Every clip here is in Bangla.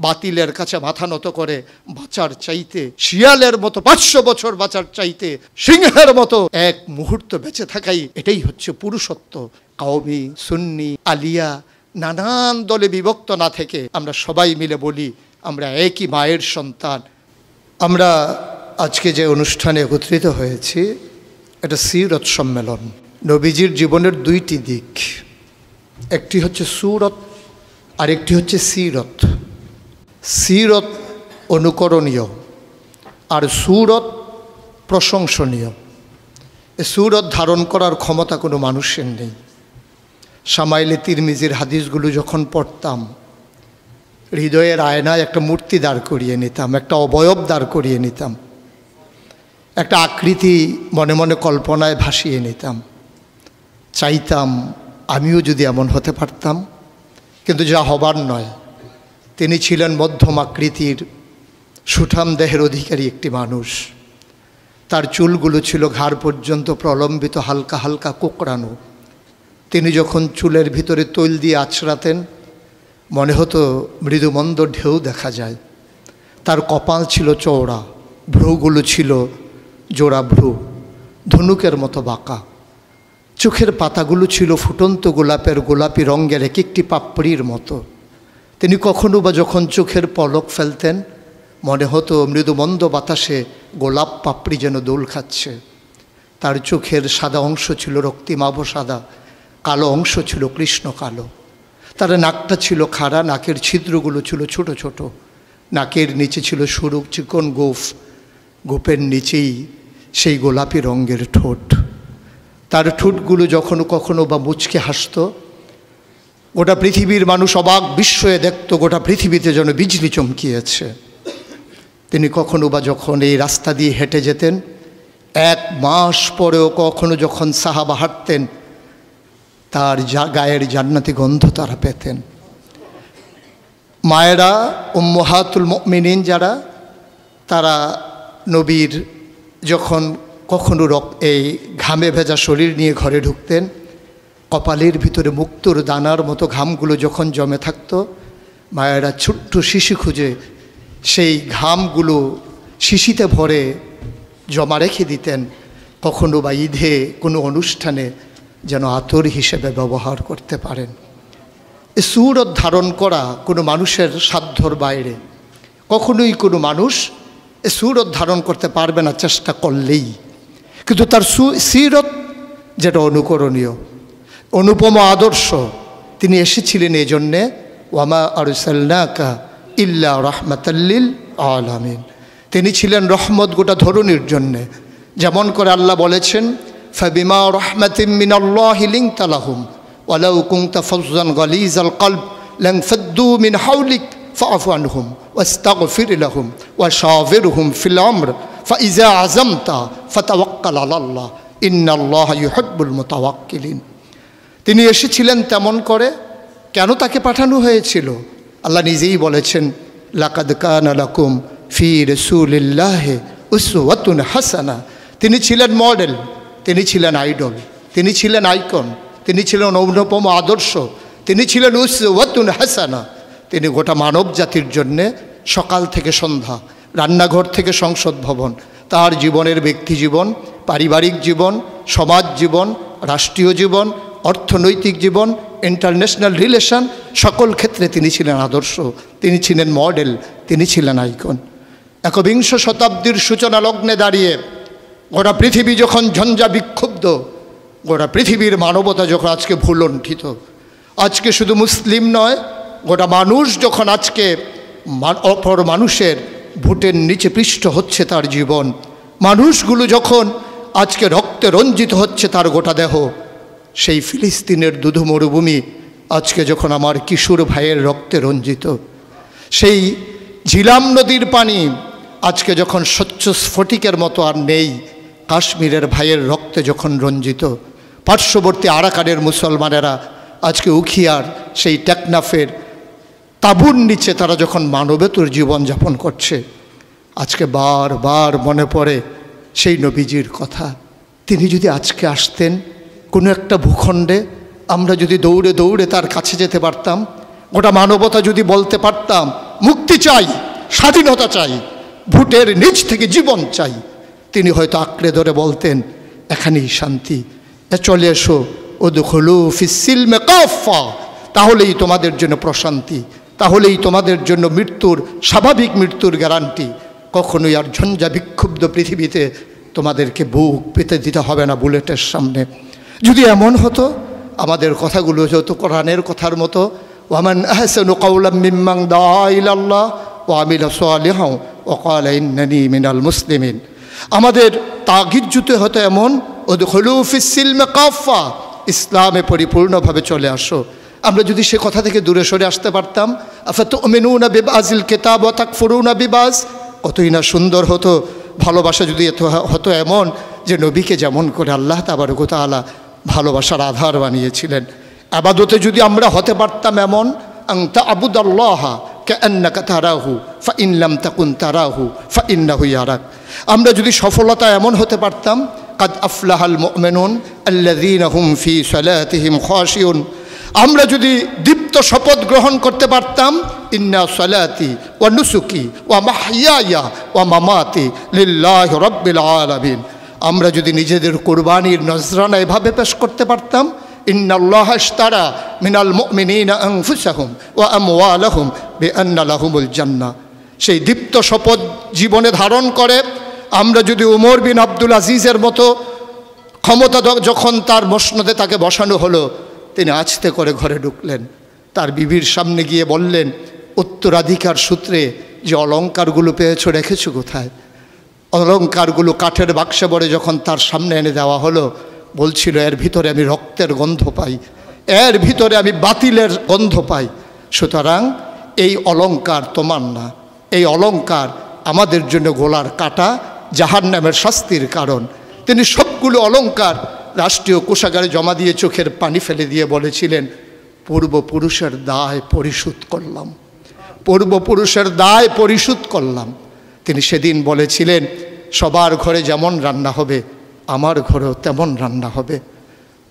বাতিলের কাছে মাথা নত করে বাঁচার চাইতে, শিয়ালের মতো 500 বছর বাঁচার চাইতে সিংহের মতো এক মুহূর্ত বেঁচে থাকাই, এটাই হচ্ছে পুরুষত্ব। কওমি, সুন্নি, আলিয়া নানান দলে বিভক্ত না থেকে আমরা সবাই মিলে বলি আমরা একই মায়ের সন্তান। আমরা আজকে যে অনুষ্ঠানে একত্রিত হয়েছি এটা সিরত সম্মেলন। নবীজির জীবনের দুইটি দিক, একটি হচ্ছে সুরত আর একটি হচ্ছে সিরত। সিরত অনুকরণীয় আর সুরত প্রশংসনীয়। এ সুরত ধারণ করার ক্ষমতা কোনো মানুষের নেই। শামাইলে তিরমিজির হাদিসগুলো যখন পড়তাম, হৃদয়ের আয়নায় একটা মূর্তি দাঁড় করিয়ে নিতাম, একটা অবয়ব দাঁড় করিয়ে নিতাম, একটা আকৃতি মনে মনে কল্পনায় ভাসিয়ে নিতাম। চাইতাম আমিও যদি এমন হতে পারতাম, কিন্তু যা হবার নয়। তিনি ছিলেন মধ্যম আকৃতির সুঠাম দেহের অধিকারী একটি মানুষ। তার চুলগুলো ছিল ঘাড় পর্যন্ত প্রলম্বিত, হালকা হালকা কোঁকড়ানো। তিনি যখন চুলের ভিতরে তৈল দিয়ে আছড়াতেন মনে হতো মৃদুমন্দ ঢেউ দেখা যায়। তার কপাল ছিল চওড়া, ভ্রুগুলো ছিল জোড়া ভ্রু, ধনুকের মতো বাঁকা। চোখের পাতাগুলো ছিল ফুটন্ত গোলাপের গোলাপি রঙের এক একটি পাপড়ির মতো। তিনি কখনো বা যখন চোখের পলক ফেলতেন মনে হতো মৃদুমন্দ বাতাসে গোলাপ পাপড়ি যেন দোল খাচ্ছে। তার চোখের সাদা অংশ ছিল রক্তিমাভ সাদা, কালো অংশ ছিল কৃষ্ণ কালো। তার নাকটা ছিল খাড়া, নাকের ছিদ্রগুলো ছিল ছোট ছোট। নাকের নিচে ছিল সরু চিকন গোঁফ, গোঁফের নিচেই সেই গোলাপি রঙের ঠোঁট। তার ঠোঁটগুলো যখনও কখনো বা মুচকে হাসত, গোটা পৃথিবীর মানুষ অবাক বিস্ময়ে দেখত গোটা পৃথিবীতে যেন বিজলি চমকিয়েছে। তিনি কখনো বা যখন এই রাস্তা দিয়ে হেঁটে যেতেন, 1 মাস পরেও কখনো যখন সাহাবা হাঁটতেন তার গায়ের জান্নাতি গন্ধ তারা পেতেন। মায়েরা উম্মাহাতুল মুমিনিন যারা, তারা নবীর যখন কখনো এই ঘামে ভেজা শরীর নিয়ে ঘরে ঢুকতেন, কপালের ভিতরে মুক্তোর দানার মতো ঘামগুলো যখন জমে থাকতো, মায়েরা ছোট্ট শিশি খুঁজে সেই ঘামগুলো শিশিতে ভরে জমা রেখে দিতেন, কখনো বা ঈদে কোনো অনুষ্ঠানে যেন আতর হিসেবে ব্যবহার করতে পারেন। এ সুরত ধারণ করা কোনো মানুষের সাধ্যর বাইরে। কখনোই কোনো মানুষ এ সুরত ধারণ করতে পারবে না চেষ্টা করলেই। কিন্তু তার সিরত যেটা অনুকরণীয়, অনুপম আদর্শ। তিনি এসেছিলেন এই জন্যে, ওয়ামা আরসালনাকা ইল্লা রাহমাতাল্লিল আলামিন। তিনি ছিলেন রহমত গোটা ধরনীর জন্যে। যেমন করে আল্লাহ বলেছেন, ফাবিমা রাহমাতিম মিনাল্লাহি লিনতা লাহুম ওয়ালাউ কুনতা ফাজ্জান গালিজাল কলব লানফাদ্দু মিন হাওলিক ফাআফু আনহুম ওয়াস্তাগফির লাহুম ওয়াশাবিরহুম ফিল আমর ফাইজা আযামতা ফাতাওয়াক্কাল আলাল্লাহ ইন্নাল্লাহা ইউহিব্বুল মুতাওয়াক্কিলিন। তিনি এসেছিলেন তেমন করে। কেন তাকে পাঠানো হয়েছিল? আল্লাহ নিজেই বলেছেন, লাকাদ কানা লাকুম ফি রাসূলিল্লাহি উসওয়াতুন হাসানা। তিনি ছিলেন মডেল, তিনি ছিলেন আইডল, তিনি ছিলেন আইকন, তিনি ছিলেন অনুপম আদর্শ, তিনি ছিলেন উসওয়াতুন হাসানা। তিনি গোটা মানব জাতির জন্যে সকাল থেকে সন্ধ্যা, রান্নাঘর থেকে সংসদ ভবন, তার জীবনের ব্যক্তি জীবন, পারিবারিক জীবন, সমাজ জীবন, রাষ্ট্রীয় জীবন, অর্থনৈতিক জীবন, ইন্টারন্যাশনাল রিলেশন, সকল ক্ষেত্রে তিনি ছিলেন আদর্শ, তিনি ছিলেন মডেল, তিনি ছিলেন আইকন। একবিংশ শতাব্দীর সূচনা লগ্নে দাঁড়িয়ে গোটা পৃথিবী যখন ঝঞ্ঝা বিক্ষুব্ধ, গোটা পৃথিবীর মানবতা যখন আজকে ভুলণ্ঠিত, আজকে শুধু মুসলিম নয়, গোটা মানুষ যখন আজকে অপর মানুষের ভোটের নিচে পৃষ্ঠ হচ্ছে তার জীবন, মানুষগুলো যখন আজকে রক্তে রঞ্জিত হচ্ছে তার গোটা দেহ, সেই ফিলিস্তিনের দুধু মরুভূমি আজকে যখন আমার কিশোর ভাইয়ের রক্তে রঞ্জিত, সেই ঝিলাম নদীর পানি আজকে যখন স্বচ্ছ স্ফটিকের মতো আর নেই, কাশ্মীরের ভাইয়ের রক্তে যখন রঞ্জিত, পার্শ্ববর্তী আরাকানের মুসলমানেরা আজকে উখিয়ার সেই টেকনাফের তাঁবুর নিচে তারা যখন মানবেতর জীবনযাপন করছে, আজকে বারবার মনে পড়ে সেই নবীজির কথা। তিনি যদি আজকে আসতেন কোনো একটা ভূখণ্ডে, আমরা যদি দৌড়ে দৌড়ে তার কাছে যেতে পারতাম, গোটা মানবতা যদি বলতে পারতাম মুক্তি চাই, স্বাধীনতা চাই, ভোটের নিচ থেকে জীবন চাই, তিনি হয়তো আঁকড়ে ধরে বলতেন এখানেই শান্তি, চলে এসো উদখুলু ফিস-সিলমি কাফা, তাহলেই তোমাদের জন্য প্রশান্তি, তাহলেই তোমাদের জন্য মৃত্যুর, স্বাভাবিক মৃত্যুর গ্যারান্টি। কখনোই আর ঝঞ্ঝা বিক্ষুব্ধ পৃথিবীতে তোমাদেরকে বুক পেতে দিতে হবে না বুলেটের সামনে। যদি এমন হতো, আমাদের কথাগুলো হতো কোরআনের কথার মতো, ওয়ামান আহসানু কাওলাম মিম্মান দাআ ইলাল্লাহ ওয়া আমিলা সালিহান ওয়া ক্বালা ইন্নানী মিনাল মুসলিমিন। আমাদের তাগিদ জুতে হতো এমন, উদখুলু ফিস-সিলমি কাফা, ইসলামে পরিপূর্ণভাবে চলে আসো। আমরা যদি সে কথা থেকে দূরে সরে আসতে পারতাম, আফাতুমিনুনা বিবাযিল কিতাব ওয়া তাকফুরুনা বিবায, কতই না সুন্দর হতো। ভালোবাসা যদি হতো এমন যে নবীকে যেমন করে আল্লাহ তাবারক ওয়া তাআলা ভালোবাসার আধার বানিয়েছিলেন, ইবাদতে যদি আমরা হতে পারতাম এমন, আনতা আবুদাল্লাহা কাআন্নাকা তারাহু ফাইন লাম তাকুন তারাহু ফাইন্নাহু ইয়ারাক। আমরা যদি সফলতা এমন হতে পারতাম, কাদ আফলাহাল মুমিনুন আল্লাযীনা হুম ফি সালাতিহিম খাশিউন। আমরা যদি দীপ্ত শপথ গ্রহণ করতে পারতাম, ইন্না সালাতি ওয়া নুসুকি ওয়া মাহইয়ায়া ওয়া মামাতি লিল্লাহি রাব্বিল আলামিন। আমরা যদি নিজেদের কুরবানির নজরানা এভাবে পেশ করতে পারতাম, ইন্নাল্লাহা ইশতারা মিনাল মুমিনিনা আনফুসাহুম ওয়া আমওয়ালাহুম বিআন্না লাহুমুল জান্নাহ। সেই দীপ্ত শপথ জীবনে ধারণ করে আমরা যদি উমর বিন আব্দুল আজিজের মতো ক্ষমতা যখন তার মসনদে তাকে বসানো হলো, তিনি আস্তে করে ঘরে ঢুকলেন, তার বিবির সামনে গিয়ে বললেন, উত্তরাধিকার সূত্রে যে অলঙ্কারগুলো পেয়েছো রেখেছো কোথায়? অলঙ্কারগুলো কাঠের বাক্সে ভরে যখন তার সামনে এনে দেওয়া হলো, বলছিল এর ভিতরে আমি রক্তের গন্ধ পাই, এর ভিতরে আমি বাতিলের গন্ধ পাই। সুতরাং এই অলঙ্কার তোমার না, এই অলঙ্কার আমাদের জন্য গোলার কাটা, জাহান্নামের শাস্তির কারণ। তিনি সবগুলো অলঙ্কার রাষ্ট্রীয় কোষাগারে জমা দিয়ে চোখের পানি ফেলে দিয়ে বলেছিলেন, পূর্বপুরুষের দায় পরিশোধ করলাম, পূর্বপুরুষের দায় পরিশোধ করলাম। তিনি সেদিন বলেছিলেন, সবার ঘরে যেমন রান্না হবে আমার ঘরেও তেমন রান্না হবে।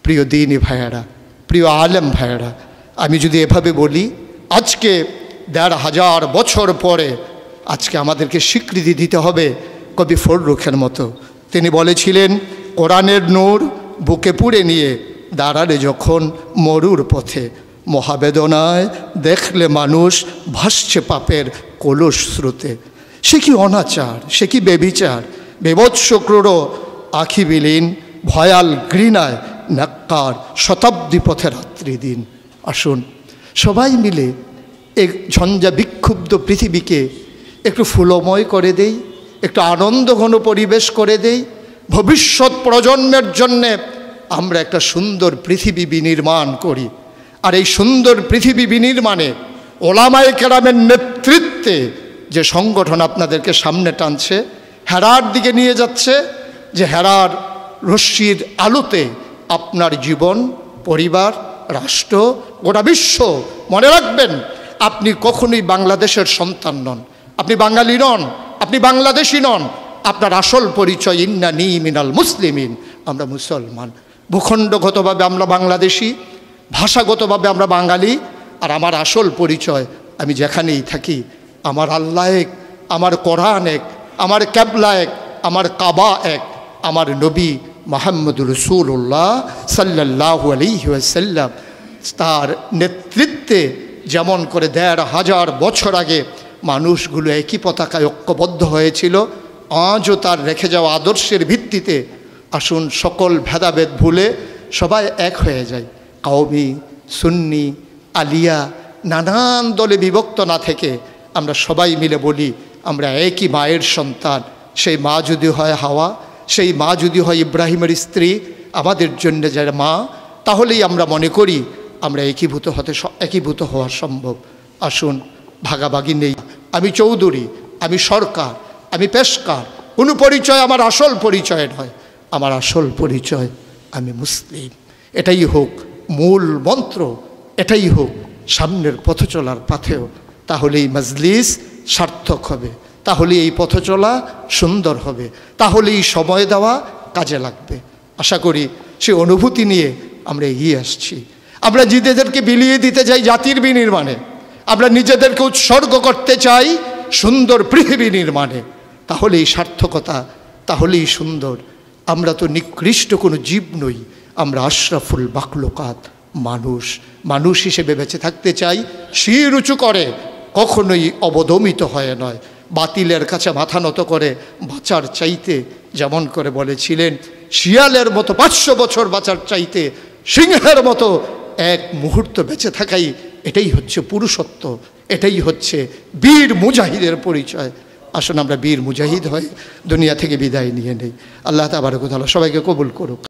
প্রিয় দ্বীনি ভাইয়েরা, প্রিয় আলেম ভাইয়েরা, আমি যদি এভাবে বলি, আজকে ১৫০০ বছর পরে আজকে আমাদেরকে স্বীকৃতি দিতে হবে কবি ফররুখের মতো। তিনি বলেছিলেন, কোরআনের নূর বুকে পুড়ে নিয়ে দাঁড়ালে যখন মরুর পথে, মহাবেদনায় দেখলে মানুষ ভাসছে পাপের কলুষ স্রোতে। সে কি অনাচার, সে কি বেবিচার, বিভৎস ক্রূর আখি বিলীন, ভয়াল ঘৃণায় নাক্কার শতাব্দী পথে রাত্রি দিন। আসুন সবাই মিলে এই ঝঞ্ঝা বিক্ষুব্ধ পৃথিবীকে একটু ফুলময় করে দেই, একটু আনন্দঘন পরিবেশ করে দেই। ভবিষ্যৎ প্রজন্মের জন্যে আমরা একটা সুন্দর পৃথিবী বিনির্মাণ করি। আর এই সুন্দর পৃথিবী বিনির্মাণে ওলামায়ে কেরামের নেতৃত্বে যে সংগঠন আপনাদেরকে সামনে টানছে, হেরার দিকে নিয়ে যাচ্ছে, যে হেরার রশ্মির আলোতে আপনার জীবন, পরিবার, রাষ্ট্র, গোটা বিশ্ব, মনে রাখবেন আপনি কখনোই বাংলাদেশের সন্তান নন, আপনি বাঙালি নন, আপনি বাংলাদেশি নন। আপনার আসল পরিচয় ইন্নানী মিনাল মুসলিমিন, আমরা মুসলমান। ভূখণ্ডগতভাবে আমরা বাংলাদেশি, ভাষাগতভাবে আমরা বাঙালি। আর আমার আসল পরিচয়, আমি যেখানেই থাকি আমার আল্লাহ এক, আমার কোরআন এক, আমার ক্যাবলা এক, আমার কাবা এক, আমার নবী মুহাম্মদুর রাসূলুল্লাহ সাল্লাল্লাহু আলাইহি ওয়াসাল্লাম তার নেতৃত্বে যেমন করে ১৫০০ বছর আগে মানুষগুলো একই পতাকায় ঐক্যবদ্ধ হয়েছিল, আজও তার রেখে যাওয়া আদর্শের ভিত্তিতে আসুন সকল ভেদাভেদ ভুলে সবাই এক হয়ে যায়। কওমি, সুন্নি, আলিয়া, নানান দলে বিভক্ত না থেকে আমরা সবাই মিলে বলি আমরা একই মায়ের সন্তান। সেই মা যদি হয় হাওয়া, সেই মা যদি হয় ইব্রাহিমের স্ত্রী, আমাদের জন্য যারা মা, তাহলেই আমরা মনে করি আমরা একীভূত হওয়া সম্ভব। আসুন ভাগাভাগি নেই, আমি চৌধুরী, আমি সরকার, আমি পেশকার, কোনো পরিচয় আমার আসল পরিচয় নয়। আমার আসল পরিচয় আমি মুসলিম। এটাই হোক মূল মন্ত্র, এটাই হোক সামনের পথ চলার পাথেও। তাহলেই মজলিস সার্থক হবে, তাহলে এই পথ চলা সুন্দর হবে, তাহলেই সময় দেওয়া কাজে লাগবে। আশা করি সে অনুভূতি নিয়ে আমরা এগিয়ে আসছি। আমরা নিজেদেরকে বিলিয়ে দিতে চাই জাতির বিনির্মাণে। আমরা নিজেদেরকে উৎসর্গ করতে চাই সুন্দর পৃথিবী নির্মাণে, তাহলেই সার্থকতা, তাহলেই সুন্দর। আমরা তো নিকৃষ্ট কোনো জীব নই, আমরা আশরাফুল মাখলুকাত, মানুষ। মানুষ হিসেবে বেঁচে থাকতে চাই, শির উঁচু করে, কখনোই অবদমিত হয় নয়, বাতিলের কাছে মাথা নত করে বাঁচার চাইতে, যেমন করে বলেছিলেন, শিয়ালের মতো 500 বছর বাঁচার চাইতে সিংহের মতো এক মুহূর্ত বেঁচে থাকাই, এটাই হচ্ছে পুরুষত্ব, এটাই হচ্ছে বীর মুজাহিদের পরিচয়। আসুন আমরা বীর মুজাহিদ হয়ে দুনিয়া থেকে বিদায় নিয়ে নেই। আল্লাহ তাবারক ওয়া তাআলা সবাইকে কবুল করুক।